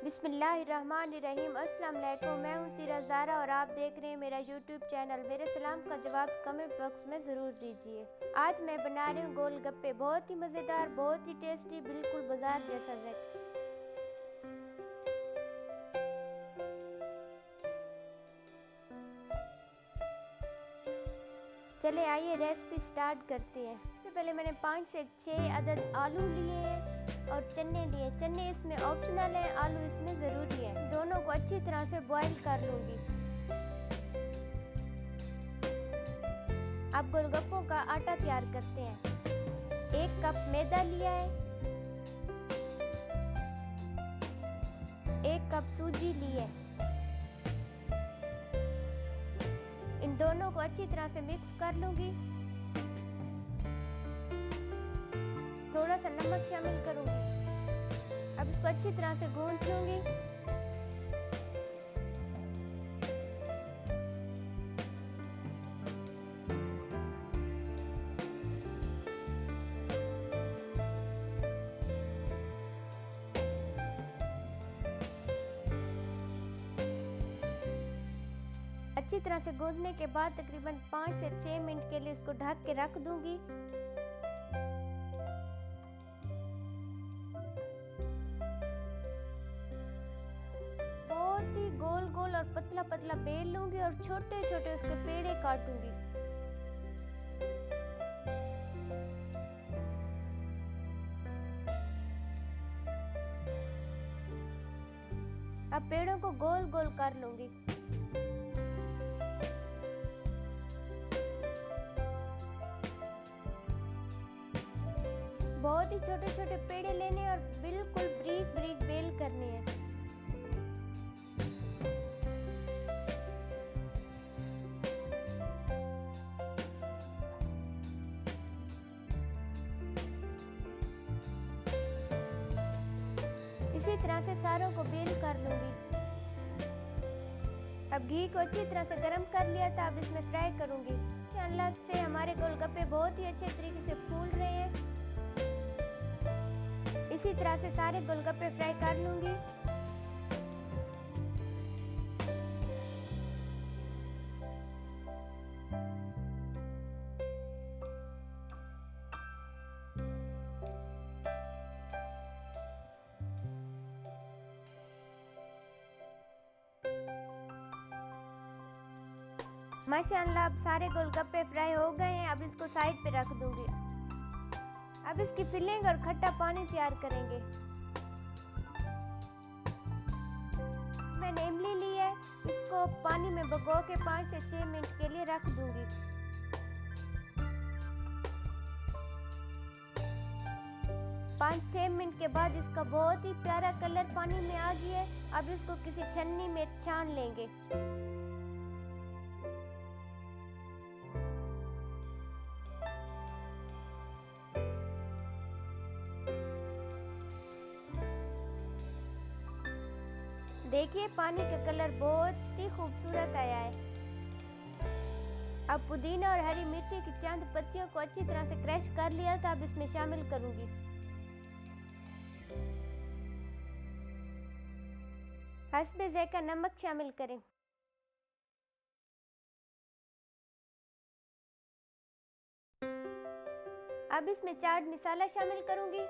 बिस्मिल्लाहिर्रहमानिर्रहीम। अस्सलाम वालेकुम। मैं हूँ सीरा ज़ारा और आप देख रहे हैं मेरा यूट्यूब चैनल। मेरे सलाम का जवाब कमेंट बॉक्स में ज़रूर दीजिए। आज मैं बना रही हूँ गोलगप्पे, बहुत ही मज़ेदार, बहुत ही टेस्टी, बिल्कुल बाजार जैसा ज़ायका। चले आइए रेसिपी स्टार्ट करते हैं। सबसे पहले मैंने 5 से 6 अदद आलू लिए हैं और चने लिए। चने इसमें ऑप्शनल है, आलू इसमें ज़रूरी है। दोनों को अच्छी तरह से बॉईल कर लूँगी। अब गोलगप्पों का आटा तैयार करते हैं। 1 कप मैदा लिया है, 1 कप सूजी ली है। इन दोनों को अच्छी तरह से मिक्स कर लूँगी। थोड़ा सा नमक शामिल करूँगी। अब इसको अच्छी तरह से गूंथ लूँगी। अच्छी तरह से गूंथने के बाद तकरीबन 5 से 6 मिनट के लिए इसको ढक के रख दूँगी। बहुत ही गोल गोल और पतला पतला बेल लूंगी और छोटे छोटे उसके पेड़े काटूंगी। अब पेड़ों को गोल गोल कर लूंगी। बहुत ही छोटे छोटे पेड़े लेने और बिल्कुल बारीक बारीक बेल करनी है। इसी तरह से सारों को बेल कर लूंगी। अब घी को अच्छी तरह से गर्म कर लिया था, अब इसमें फ्राई करूंगी। इंशाअल्लाह से हमारे गोलगप्पे बहुत ही अच्छे तरीके से फूल रहे हैं। इसी तरह से सारे गोलगप्पे फ्राई कर लूंगी। माशाअल्लाह अब सारे गोलगप्पे फ्राई हो गए हैं। अब इसको साइड पे रख दूंगी। अब इसकी फिलिंग और खट्टा पानी तैयार करेंगे। मैंने इमली ली है, इसको पानी में भिगो के 5 से 6 मिनट के लिए रख दूंगी। पाँच 6 मिनट के बाद इसका बहुत ही प्यारा कलर पानी में आ गया है। अब इसको किसी छन्नी में छान लेंगे। देखिए पानी का कलर बहुत ही खूबसूरत आया है। अब पुदीना और हरी मिर्ची की चंद पत्तियों को अच्छी तरह से क्रश कर लिया था, अब इसमें शामिल करूंगी। हस्बे ज़ायका नमक शामिल करें। अब इसमें चाट मसाला शामिल करूंगी।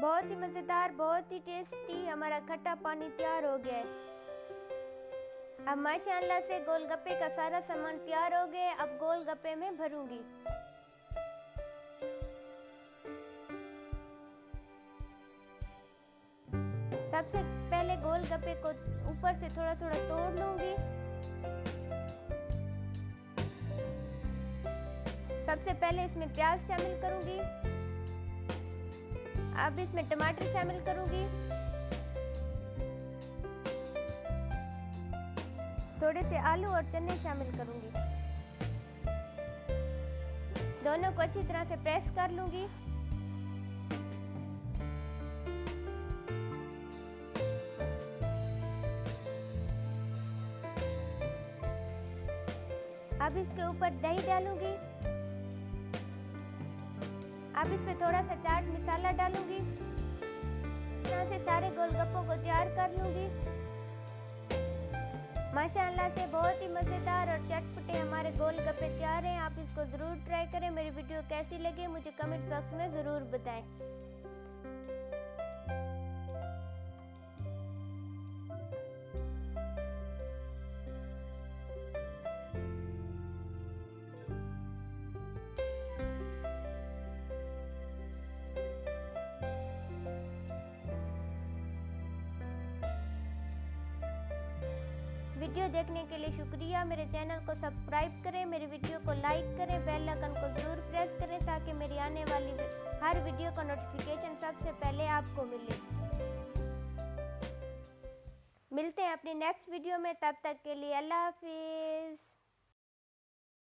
बहुत ही मज़ेदार, बहुत ही टेस्टी हमारा खट्टा पानी तैयार हो गया है। अब माशाअल्लाह से गोलगप्पे का सारा सामान तैयार हो गया है। अब गोलगप्पे में भरूंगी। सबसे पहले गोलगप्पे को ऊपर से थोड़ा थोड़ा तोड़ लूंगी। सबसे पहले इसमें प्याज शामिल करूंगी। अब इसमें टमाटर शामिल करूंगी। थोड़े से आलू और चने शामिल करूंगी। दोनों को अच्छी तरह से प्रेस कर लूंगी। अब इसके ऊपर दही डालूंगी। अब इस पे थोड़ा सा चाट मसाला डालूंगी। यहाँ से सारे गोलगप्पों को तैयार कर लूंगी। माशाअल्लाह से बहुत ही मज़ेदार और चटपटे हमारे गोलगप्पे तैयार हैं। आप इसको ज़रूर ट्राई करें। मेरी वीडियो कैसी लगी मुझे कमेंट बॉक्स में ज़रूर बताएं। वीडियो देखने के लिए शुक्रिया। मेरे चैनल को सब्सक्राइब करें, मेरी वीडियो को लाइक करें, बेल आइकन को ज़रूर प्रेस करें ताकि मेरी आने वाली हर वीडियो का नोटिफिकेशन सबसे पहले आपको मिले। मिलते हैं अपनी नेक्स्ट वीडियो में, तब तक के लिए अल्लाह हाफिज़।